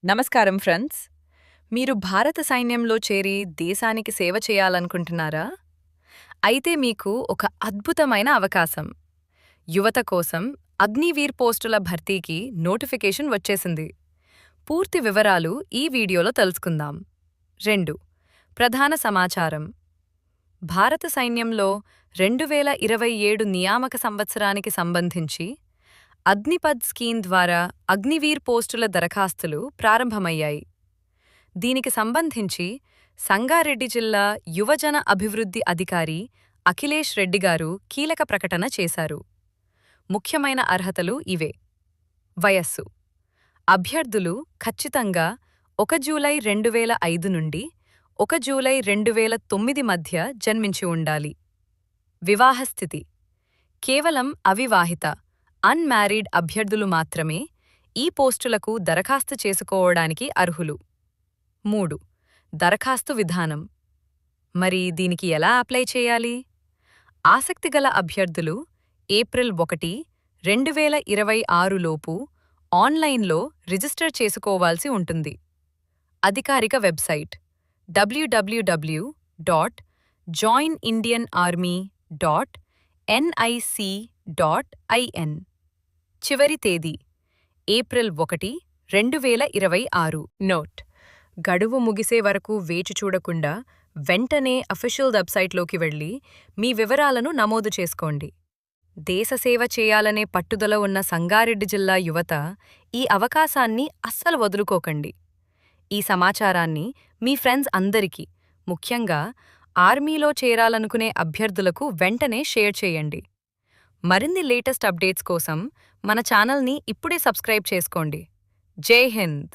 నమస్కారం ఫ్రెండ్స్. మీరు భారత సైన్యంలో చేరి దేశానికి సేవ చేయాలనుకుంటున్నారా? అయితే మీకు ఒక అద్భుతమైన అవకాశం. యువత కోసం అగ్నివీర్ పోస్టుల భర్తీకి నోటిఫికేషన్ వచ్చేసింది. పూర్తి వివరాలు ఈ వీడియోలో తెలుసుకుందాం. 2. ప్రధాన సమాచారం. భారత సైన్యంలో 2027 నియామక సంవత్సరానికి సంబంధించి అగ్నిపథ్ స్కీమ్ ద్వారా అగ్నివీర్ పోస్టుల దరఖాస్తులు ప్రారంభమయ్యాయి. దీనికి సంబంధించి సంగారెడ్డి జిల్లా యువజన అభివృద్ధి అధికారి అఖిలేష్ రెడ్డి గారు కీలక ప్రకటన చేశారు. ముఖ్యమైన అర్హతలు ఇవే. వయస్సు. అభ్యర్థులు ఖచ్చితంగా 1 జూలై 2005 నుండి 1 జూలై 2009 మధ్య జన్మించి ఉండాలి. వివాహస్థితి. కేవలం అవివాహిత అన్మ్యారీడ్ అభ్యర్థులు మాత్రమే ఈ పోస్టులకు దరఖాస్తు చేసుకోవడానికి అర్హులు. 3. దరఖాస్తు విధానం. మరి దీనికి ఎలా అప్లై చేయాలి? ఆసక్తిగల అభ్యర్థులు ఏప్రిల్ 1, 2026 లోపు ఆన్లైన్లో రిజిస్టర్ చేసుకోవాల్సి ఉంటుంది. అధికారిక వెబ్సైట్ www.joinindianarmy.nic.in. చివరి తేదీ ఏప్రిల్ 1, 2026. నోట్: గడువు ముగిసే వరకు వేచి చూడకుండా వెంటనే అఫీషియల్ వెబ్సైట్లోకి వెళ్ళి మీ వివరాలను నమోదు చేసుకోండి. దేశసేవ చేయాలనే పట్టుదల ఉన్న సంగారెడ్డి జిల్లా యువత ఈ అవకాశాన్ని అస్సలు వదులుకోకండి. ఈ సమాచారాన్ని మీ ఫ్రెండ్స్ అందరికీ, ముఖ్యంగా ఆర్మీలో చేరాలనుకునే అభ్యర్థులకు వెంటనే షేర్ చేయండి. మరిన్ని లేటెస్ట్ అప్డేట్స్ కోసం మన ఛానల్ని ఇప్పుడే సబ్స్క్రైబ్ చేసుకోండి. జై హింద్.